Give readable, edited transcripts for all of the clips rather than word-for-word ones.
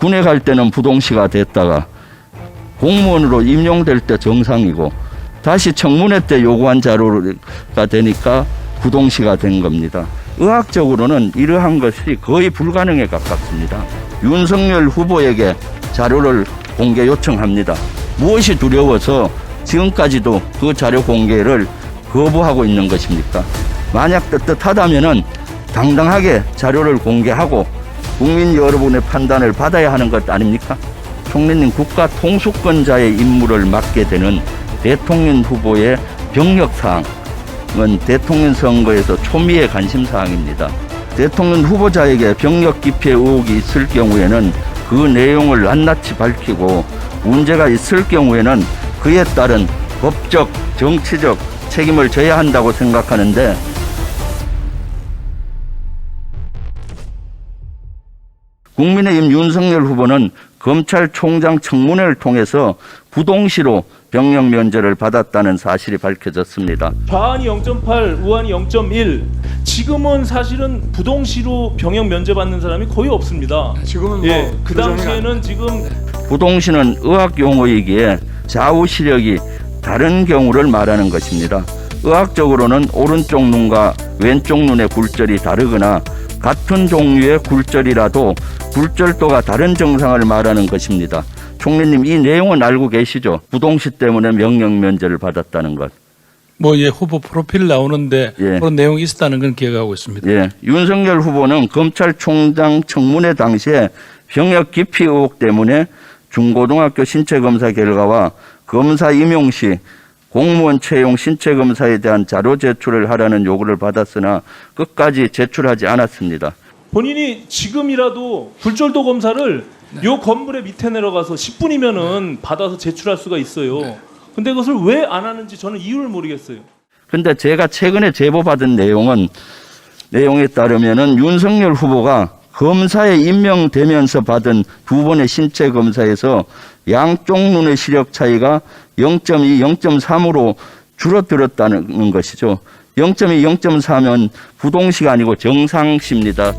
군에 갈 때는 부동시가 됐다가 공무원으로 임용될 때 정상이고 다시 청문회 때 요구한 자료가 되니까 부동시가 된 겁니다. 의학적으로는 이러한 것이 거의 불가능에 가깝습니다. 윤석열 후보에게 자료를 공개 요청합니다. 무엇이 두려워서 지금까지도 그 자료 공개를 거부하고 있는 것입니까? 만약 떳떳하다면은 당당하게 자료를 공개하고 국민 여러분의 판단을 받아야 하는 것 아닙니까? 총리님, 국가 통수권자의 임무를 맡게 되는 대통령 후보의 병력사항은 대통령 선거에서 초미의 관심사항입니다. 대통령 후보자에게 병력 기피 의혹이 있을 경우에는 그 내용을 낱낱이 밝히고 문제가 있을 경우에는 그에 따른 법적, 정치적 책임을 져야 한다고 생각하는데 국민의힘 윤석열 후보는 검찰총장 청문회를 통해서 부동시로 병력 면제를 받았다는 사실이 밝혀졌습니다. 좌안이 0.8, 우안이 0.1. 지금은 사실은 부동시로 병역 면제받는 사람이 거의 없습니다. 지금은 예, 그 당시에는 지금 부동시는 의학 용어이기에 좌우 시력이 다른 경우를 말하는 것입니다. 의학적으로는 오른쪽 눈과 왼쪽 눈의 굴절이 다르거나 같은 종류의 굴절이라도 굴절도가 다른 증상을 말하는 것입니다. 총리님, 이 내용은 알고 계시죠? 부동시 때문에 명령 면제를 받았다는 것. 후보 프로필 나오는데 예. 그런 내용이 있었다는 건 기억하고 있습니다. 예, 윤석열 후보는 검찰총장 청문회 당시에 병역 기피 의혹 때문에 중고등학교 신체검사 결과와 검사 임용 시 공무원 채용 신체검사에 대한 자료 제출을 하라는 요구를 받았으나 끝까지 제출하지 않았습니다. 본인이 지금이라도 굴절도 검사를 요 건물의 밑에 내려가서 10분이면은 받아서 제출할 수가 있어요. 근데 그것을 왜 안 하는지 저는 이유를 모르겠어요. 근데 제가 최근에 제보받은 내용에 따르면은 윤석열 후보가 검사에 임명되면서 받은 두 번의 신체 검사에서 양쪽 눈의 시력 차이가 0.2, 0.3으로 줄어들었다는 것이죠. 0.2, 0.3은 부동시가 아니고 정상시입니다.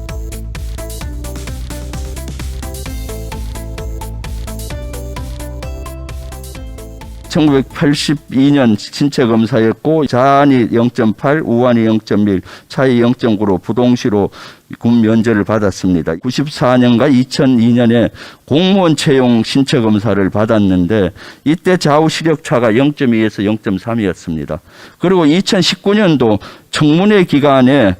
(1982년) 신체 검사였고 좌안이 0.8, 우안이 0.1, 차이 0.9로 부동시로 군 면제를 받았습니다. 94년과 2002년에 공무원 채용 신체 검사를 받았는데 이때 좌우 시력 차가 0.2에서 0.3이었습니다. 그리고 2019년도 청문회 기간에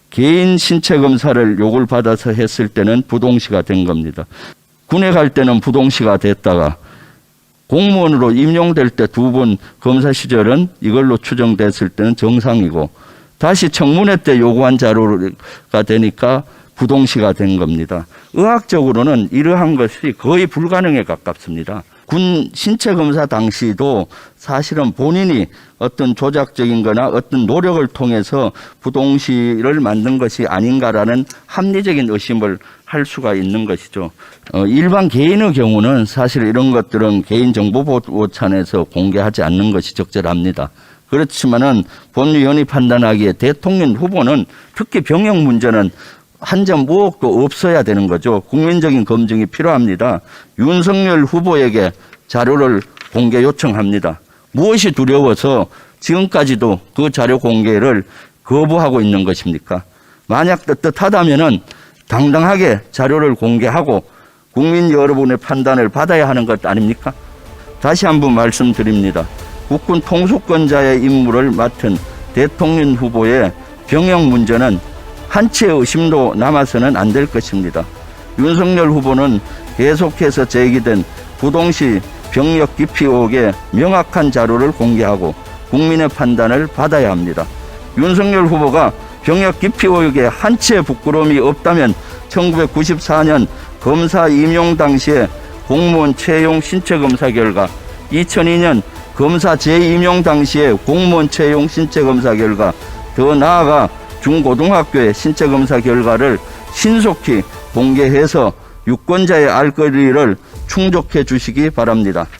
개인 신체 검사를 요구를 받아서 했을 때는 부동시가 된 겁니다. 군에 갈 때는 부동시가 됐다가 공무원으로 임용될 때 두 번 검사 시절은 이걸로 추정됐을 때는 정상이고 다시 청문회 때 요구한 자료가 되니까 부동시가 된 겁니다. 의학적으로는 이러한 것이 거의 불가능에 가깝습니다. 군 신체 검사 당시도 사실은 본인이 어떤 조작적인 거나 어떤 노력을 통해서 부동시를 만든 것이 아닌가라는 합리적인 의심을 할 수가 있는 것이죠. 일반 개인의 경우는 사실 이런 것들은 개인정보보호처에서 공개하지 않는 것이 적절합니다. 그렇지만은 법률위원회 판단하기에 대통령 후보는 특히 병역 문제는 한 점 의혹도 없어야 되는 거죠. 국민적인 검증이 필요합니다. 윤석열 후보에게 자료를 공개 요청합니다. 무엇이 두려워서 지금까지도 그 자료 공개를 거부하고 있는 것입니까? 만약 떳떳하다면은 당당하게 자료를 공개하고 국민 여러분의 판단을 받아야 하는 것 아닙니까? 다시 한번 말씀드립니다. 국군 통수권자의 임무를 맡은 대통령 후보의 병역 문제는 한치의 의심도 남아서는 안 될 것입니다. 윤석열 후보는 계속해서 제기된 부동시 병력 기피 의혹의 명확한 자료를 공개하고 국민의 판단을 받아야 합니다. 윤석열 후보가 병역 기피 의혹에 한치의 부끄러움이 없다면 1994년 검사 임용 당시에 공무원 채용 신체 검사 결과, 2002년 검사 재임용 당시에 공무원 채용 신체 검사 결과, 더 나아가 중고등학교의 신체 검사 결과를 신속히 공개해서 유권자의 알 권리를 충족해 주시기 바랍니다.